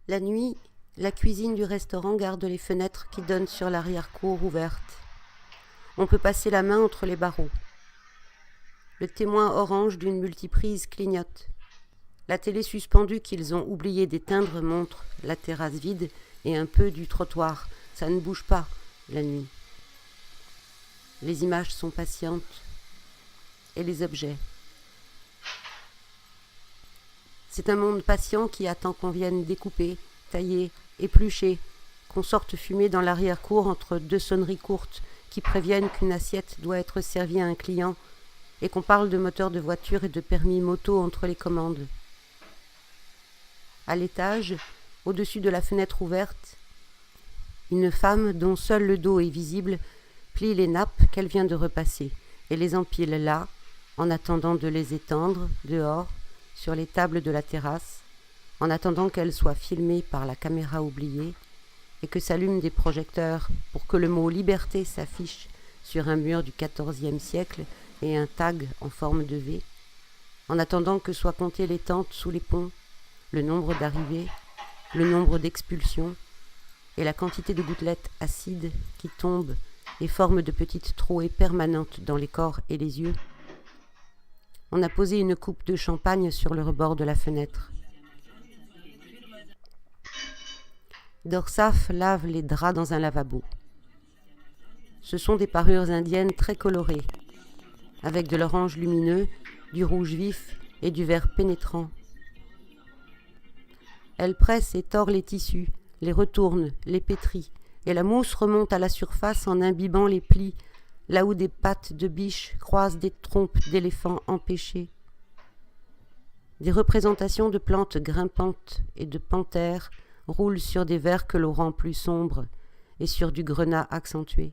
La nuit, la cuisine du restaurant garde les fenêtres qui donnent sur l'arrière-cour ouvertes. On peut passer la main entre les barreaux. Le témoin orange d'une multiprise clignote. La télé suspendue qu'ils ont oublié d'éteindre montre la terrasse vide et un peu du trottoir. Ça ne bouge pas, la nuit. Les images sont patientes. Et les objets. C'est un monde patient qui attend qu'on vienne découper, tailler, éplucher, qu'on sorte fumer dans l'arrière-cour entre deux sonneries courtes qui préviennent qu'une assiette doit être servie à un client et qu'on parle de moteur de voiture et de permis moto entre les commandes. À l'étage, au-dessus de la fenêtre ouverte, une femme dont seul le dos est visible plie les nappes qu'elle vient de repasser et les empile là, en attendant de les étendre, dehors, sur les tables de la terrasse, en attendant qu'elles soient filmées par la caméra oubliée et que s'allument des projecteurs pour que le mot « liberté » s'affiche sur un mur du XIVe siècle et un tag en forme de V, en attendant que soient comptées les tentes sous les ponts, le nombre d'arrivées, le nombre d'expulsions et la quantité de gouttelettes acides qui tombent et forment de petites trouées permanentes dans les corps et les yeux. On a posé une coupe de champagne sur le rebord de la fenêtre. Dorsaf lave les draps dans un lavabo. Ce sont des parures indiennes très colorées, avec de l'orange lumineux, du rouge vif et du vert pénétrant. Elle presse et tord les tissus, les retourne, les pétrit, et la mousse remonte à la surface en imbibant les plis, là où des pattes de biche croisent des trompes d'éléphants empêchés. Des représentations de plantes grimpantes et de panthères roulent sur des verres que l'on rend plus sombres et sur du grenat accentué.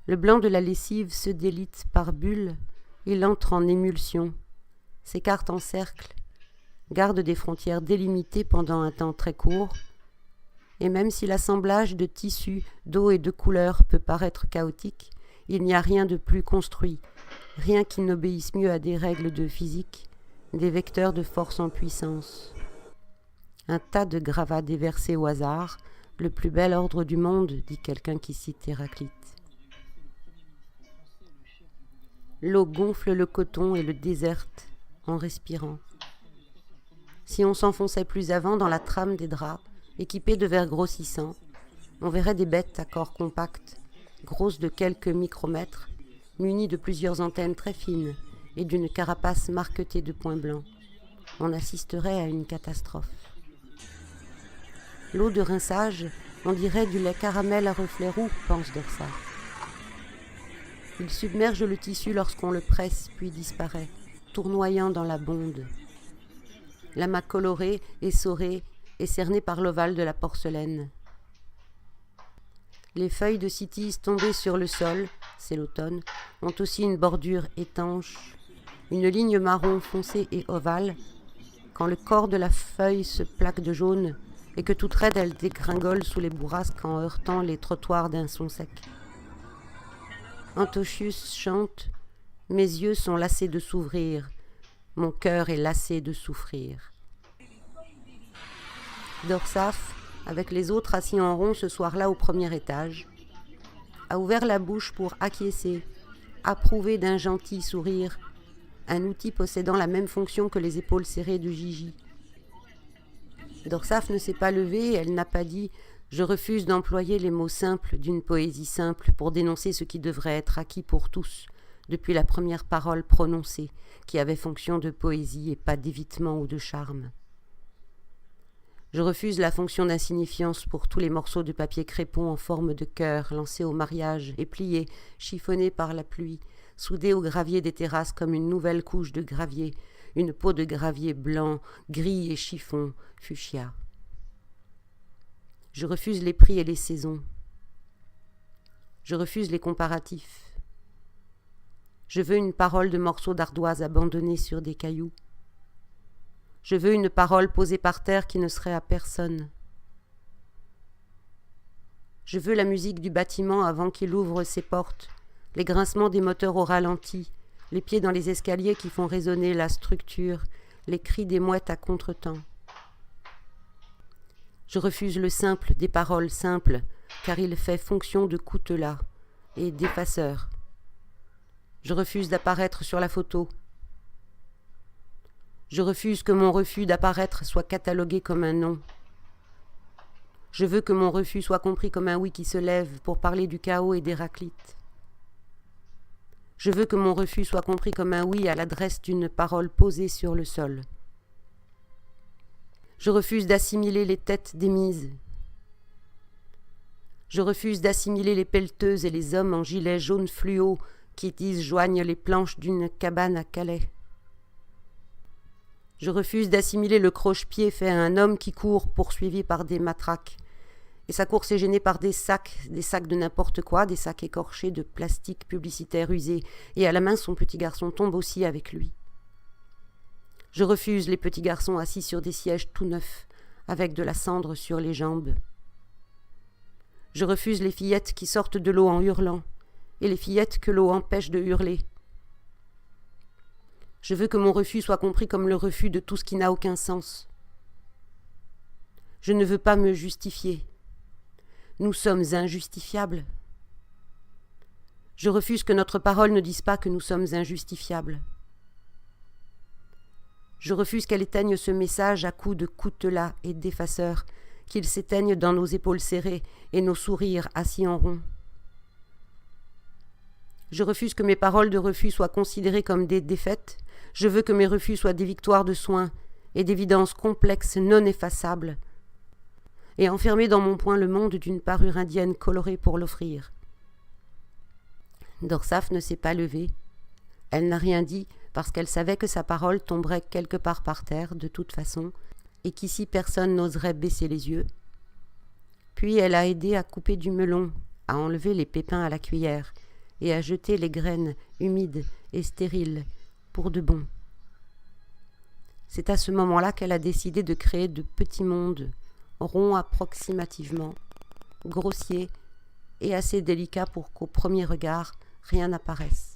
Le blanc de la lessive se délite par bulles, il entre en émulsion, s'écarte en cercle, garde des frontières délimitées pendant un temps très court, et même si l'assemblage de tissus, d'eau et de couleurs peut paraître chaotique, il n'y a rien de plus construit, rien qui n'obéisse mieux à des règles de physique, des vecteurs de force en puissance. Un tas de gravats déversés au hasard, le plus bel ordre du monde, dit quelqu'un qui cite Héraclite. L'eau gonfle le coton et le déserte en respirant. Si on s'enfonçait plus avant dans la trame des draps, équipés de verres grossissants, on verrait des bêtes à corps compact, grosses de quelques micromètres, munies de plusieurs antennes très fines et d'une carapace marquetée de points blancs. On assisterait à une catastrophe. L'eau de rinçage, on dirait du lait caramel à reflets roux, pense Dorsaf. Il submerge le tissu lorsqu'on le presse, puis disparaît, tournoyant dans la bonde. L'amas coloré, essoré, est cerné par l'ovale de la porcelaine. Les feuilles de cytise tombées sur le sol, c'est l'automne, ont aussi une bordure étanche, une ligne marron foncée et ovale, quand le corps de la feuille se plaque de jaune et que toute raide elle dégringole sous les bourrasques en heurtant les trottoirs d'un son sec. Antiochus chante « Mes yeux sont lassés de s'ouvrir, mon cœur est lassé de souffrir ». Dorsaf, avec les autres assis en rond ce soir-là au premier étage, a ouvert la bouche pour acquiescer, approuver d'un gentil sourire, un outil possédant la même fonction que les épaules serrées de Gigi. Dorsaf ne s'est pas levée, elle n'a pas dit « Je refuse d'employer les mots simples d'une poésie simple pour dénoncer ce qui devrait être acquis pour tous, depuis la première parole prononcée, qui avait fonction de poésie et pas d'évitement ou de charme. » Je refuse la fonction d'insignifiance pour tous les morceaux de papier crépon en forme de cœur lancés au mariage et pliés, chiffonnés par la pluie, soudés au gravier des terrasses comme une nouvelle couche de gravier, une peau de gravier blanc, gris et chiffon, fuchsia. Je refuse les prix et les saisons. Je refuse les comparatifs. Je veux une parole de morceaux d'ardoise abandonnés sur des cailloux. Je veux une parole posée par terre qui ne serait à personne. Je veux la musique du bâtiment avant qu'il ouvre ses portes, les grincements des moteurs au ralenti, les pieds dans les escaliers qui font résonner la structure, les cris des mouettes à contretemps. Je refuse le simple des paroles simples, car il fait fonction de coutelas et d'effaceur. Je refuse d'apparaître sur la photo. Je refuse que mon refus d'apparaître soit catalogué comme un non. Je veux que mon refus soit compris comme un oui qui se lève pour parler du chaos et d'Héraclite. Je veux que mon refus soit compris comme un oui à l'adresse d'une parole posée sur le sol. Je refuse d'assimiler les têtes démises. Je refuse d'assimiler les pelleteuses et les hommes en gilets jaunes fluo qui disjoignent les planches d'une cabane à Calais. Je refuse d'assimiler le croche-pied fait à un homme qui court poursuivi par des matraques. Et sa course est gênée par des sacs de n'importe quoi, des sacs écorchés de plastique publicitaire usé, et à la main son petit garçon tombe aussi avec lui. Je refuse les petits garçons assis sur des sièges tout neufs, avec de la cendre sur les jambes. Je refuse les fillettes qui sortent de l'eau en hurlant, et les fillettes que l'eau empêche de hurler. Je veux que mon refus soit compris comme le refus de tout ce qui n'a aucun sens. Je ne veux pas me justifier. Nous sommes injustifiables. Je refuse que notre parole ne dise pas que nous sommes injustifiables. Je refuse qu'elle éteigne ce message à coups de coutelas et d'effaceurs, qu'il s'éteigne dans nos épaules serrées et nos sourires assis en rond. Je refuse que mes paroles de refus soient considérées comme des défaites. Je veux que mes refus soient des victoires de soins et d'évidences complexes non effaçables, et enfermer dans mon poing le monde d'une parure indienne colorée pour l'offrir. Dorsaf ne s'est pas levée. Elle n'a rien dit parce qu'elle savait que sa parole tomberait quelque part par terre de toute façon et qu'ici personne n'oserait baisser les yeux. Puis elle a aidé à couper du melon, à enlever les pépins à la cuillère et à jeter les graines humides et stériles pour de bon. C'est à ce moment-là qu'elle a décidé de créer de petits mondes, ronds approximativement, grossiers et assez délicats pour qu'au premier regard, rien n'apparaisse.